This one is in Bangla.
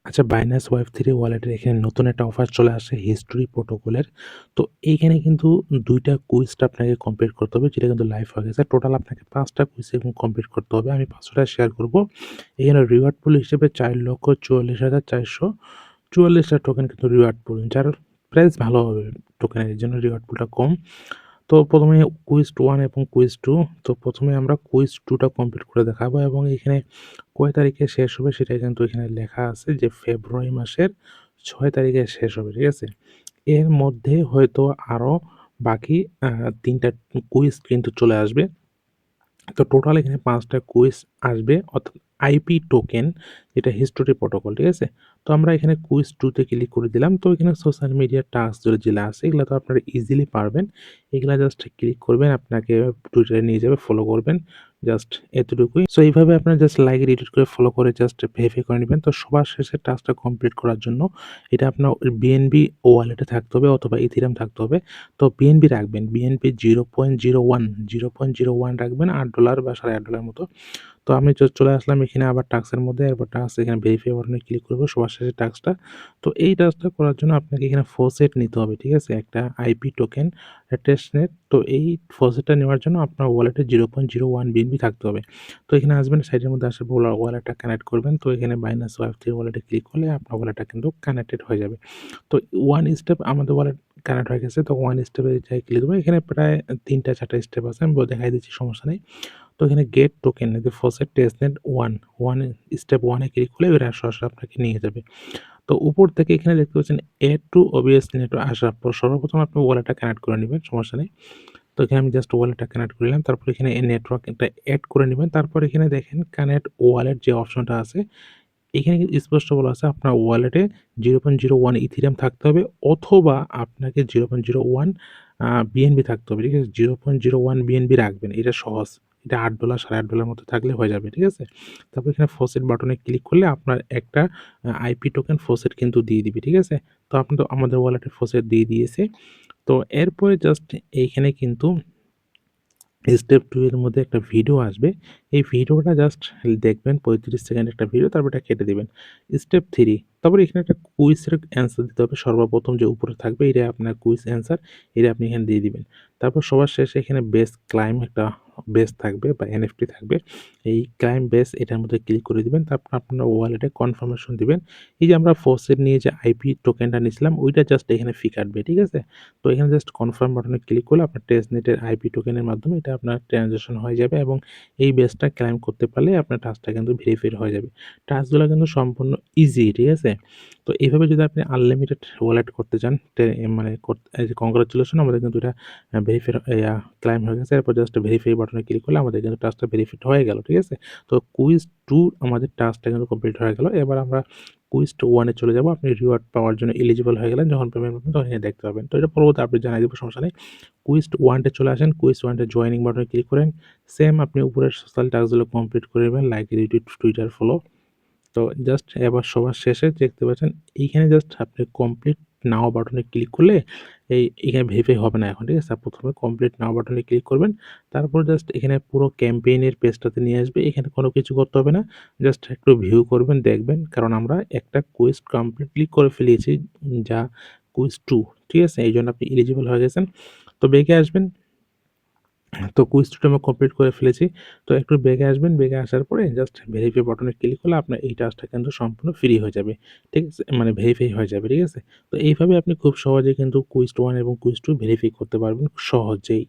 আচ্ছা, Binance Web3 ওয়ালেটের এখানে নতুন একটা অফার চলে আসে হিস্টোরি প্রোটোকলের। তো এইখানে কিন্তু ২ টা কুইজটা আপনাকে কমপ্লিট করতে হবে, যেটা কিন্তু লাইভ হয়ে গেছে। টোটাল আপনাকে ৫ টা কুইজ এবং কমপ্লিট করতে হবে। আমি পাসওয়ার্ডটা শেয়ার করব। এখানে রিওয়ার্ড পুল হিসেবে ৪,৪৪,৪৪ টা টোকেন কিন্তু রিওয়ার্ড পুল, যার প্রাইস ভালো হবে টোকেনের, এজন্য রিওয়ার্ড পুলটা কম। তো ১ম এ কুইজ 1 এবং কুইজ 2। তো ১ম এ আমরা কুইজ 2 টা কমপ্লিট করে দেখাবো এবং এখানে কয় তারিখে শেষ হবে সেটা কিন্তু এখানে লেখা আছে যে ফেব্রুয়ারি মাসের ৬ তারিখে শেষ হবে, ঠিক আছে? এর মধ্যে হয়তো আরো বাকি ৩ টা কুইজ কিন্তু চলে আসবে। তো টোটাল এখানে ৫ টা কুইজ আসবে, অর্থাৎ আইপি টোকেন, যেটা হিস্টোরি প্রোটোকল, ঠিক আছে? তো আমরা এখানে কুইজ 2 তে ক্লিক করে দিলাম। তো এখানে সোশ্যাল মিডিয়া টাস্ক যেগুলা আছে এগুলা তো আপনারা ইজিলি পারবেন। এগুলা জাস্ট ক্লিক করবেন, আপনাকে Twitter এ নিয়ে যাবে, ফলো করবেন। জাস্ট এতটুকুই। সো এইভাবে আপনারা জাস্ট লাইক, রিটুইট করে ফলো করে জাস্ট ভেরিফাই করে নিবেন। তো সবার শেষে টাস্কটা কমপ্লিট করার জন্য এটা আপনার বিএনবি ওয়ালেটে থাকতে হবে অথবা ইথেরিয়াম থাকতে হবে। তো বিএনবি রাখবেন। বিএনবি 0.01 রাখবেন, $৮ বা $৮.৫ মতো। তো আমি চলে আসলাম এখানে আবার টাস্কের মধ্যে। এরপর টাস্ক এখানে ভেরিফাই বাটনে ক্লিক করব সবার শেষে টাস্কটা। তো এই টাস্কটা করার জন্য আপনাকে এখানে ফসেট নিতে হবে, ঠিক আছে? একটা আইপি টোকেন, টেস্টনেট। তো এই ফসেটটা নেওয়ার জন্য আপনার ওয়ালেটে 0.01 বিএনবি থাকতে হবে। তো এখানে আসবেন, সাইডের মধ্যে আসার পর ওয়ালেটটা কানেক্ট করবেন। তো এখানে Binance Web3 ওয়ালেটে ক্লিক করলে আপনার ওয়ালেটটা কিন্তু কানেক্টেড হয়ে যাবে। তো 1 স্টেপ আমাদের ওয়ালেট কানেক্ট হয়ে গেছে। তো 1 স্টেপে যাই ক্লিক করব। এখানে প্রায় ৩ টা ৪ টা স্টেপ আছে। আমি দেখাই দিচ্ছি, সমস্যা নেই। তো এখানে get token faucet testnet 1 step 1 এ ক্লিক করলে ওরা সরাসরি আপনাকে নিয়ে যাবে। তো উপর থেকে এখানে দেখতে পাচ্ছেন এড টু ওবিএস নেটওয়ার্ক আসার পর সর্বপ্রথম আপনি ওয়ালেটটা কানেক্ট করে নিবেন, সমস্যা নেই। তো এখানে আমি জাস্ট ওয়ালেটটা কানেক্ট করে নিলাম। তারপর এখানে এই নেটওয়ার্কটা এড করে নিবেন। তারপর এখানে দেখেন কানেক্ট ওয়ালেট যে অপশনটা আছে, এখানে কিন্তু স্পষ্ট বলা আছে আপনার ওয়ালেটে 0.01 ইথেরিয়াম থাকতে হবে অথবা আপনাকে 0.01 বিএনবি থাকতে হবে, ঠিক আছে? 0.01 বিএনবি রাখবেন। এটা সহজ। এটা $৮ $৮.৫ মতো থাকলে হয়ে যাবে, ঠিক আছে? তারপর এখানে ফসেট বাটনে ক্লিক করলে আপনার একটা আইপি টোকেন ফসেট কিন্তু দিয়ে দিবে, ঠিক আছে? তো আপনি তো আমাদের ওয়ালেটে ফসেট দিয়ে দিয়েছে। তো এরপরে জাস্ট এইখানে কিন্তু স্টেপ 2 এর মধ্যে একটা ভিডিও আসবে। এই ভিডিওটা জাস্ট দেখবেন, ৩৫ সেকেন্ড একটা ভিডিও, তারপর এটা কেটে দিবেন। স্টেপ 3, তারপরে এখানে একটা কুইজের অ্যান্সার দিতে হবে। সর্বপ্রথম যে উপরে থাকবে এটা আপনার কুইজ অ্যান্সার, এটা আপনি এখানে দিয়ে দিবেন। তারপর সবার শেষে এখানে বেস ক্লাইম একটা বেস থাকবে বা এনএফটি থাকবে। এই ক্লাইম বেস এটার মধ্যে ক্লিক করে দিবেন। তারপর আপনার ওয়ালেটে কনফার্মেশন দিবেন। এই যে আমরা ফসেট নিয়ে যে আইপি টোকেনটা নিছিলাম ওইটা জাস্ট এখানে ফি কাটবে, ঠিক আছে? তো এখানে জাস্ট কনফার্ম বাটনে ক্লিক করলে আপনার টেস্টনেটের আইপি টোকেনের মাধ্যমে এটা আপনার ট্রান্সেকশন হয়ে যাবে এবং এই বেসটা ক্লাইম করতে পারলে আপনার টাস্কটা কিন্তু ভেরিফাইড হয়ে যাবে। টাস্কগুলা কিন্তু সম্পূর্ণ ইজি, ঠিক আছে? তো এভাবে যদি আপনি আনলিমিটেড ওয়ালেট করতে চান, মানে এই যে কংগ্রাচুলেশন, আমাদের কিন্তু এটা ভেরিফাইড ক্লাইম হয়ে গেছে। এরপর জাস্ট ভেরিফাই বাটনে ক্লিক করলে আমাদের কিন্তু টাস্কটা ভেরিফাইড হয়ে গেল, ঠিক আছে? তো কুইজ 2 আমাদের টাস্কটা কিন্তু কমপ্লিট হয়ে গেল। এবার আমরা কুইজ 1 এ চলে যাবো। আপনি রিওয়ার্ড পাওয়ার জন্য এলিজিবল হয়ে গেলেন। যখন পেমেন্ট করবেন তখন এখানে দেখতে পাবেন। তো এটা পরবর্তী আপডেট জানাই দিব, সমস্যা নেই। কুইজ 1 টে চলে আসেন। কুইজ 1 টে জয়েনিং বাটনে ক্লিক করেন। সেম আপনি উপরের সোশ্যাল টাস্কগুলো কমপ্লিট করে নেবেন। Like, retweet, Twitter follow. তো জাস্ট এবার সবার শেষে দেখতে পাচ্ছেন এইখানে জাস্ট আপনি কমপ্লিট নাও বাটনে ক্লিক করলে এখানে ভেরিফাই হবে না এখন, ঠিক আছে? প্রথমে কমপ্লিট নাও বাটনে ক্লিক করবেন। তারপর জাস্ট এখানে পুরো ক্যাম্পেইনের পেজটাতে নিয়ে আসবে। এখানে কোনো কিছু করতে হবে না। জাস্ট একটু ভিউ করবেন, দেখবেন। কারণ আমরা একটা কুইজ কমপ্লিটলি করে ফেলিয়েছি, যা কুইজ 2, ঠিক আছে? এইজন্য আপনি এলিজিবল হয়ে গেছেন। তো ব্যাকে আসবেন। তো কুইজ 2 টা আমরা কমপ্লিট করে ফেলেছি। তো একটু ব্যাকে আসবেন। ব্যাকে আসার পরে জাস্ট ভেরিফাই বাটনে ক্লিক করলে আপনার এই টাস্কটা কিন্তু সম্পূর্ণ ফ্রি হয়ে যাবে। ঠিক আছে? মানে ভেরিফাই হয়ে যাবে, ঠিক আছে? তো এইভাবে আপনি খুব সহজেই কিন্তু কুইজ 1 এবং কুইজ 2 ভেরিফাই করতে পারবেন সহজেই।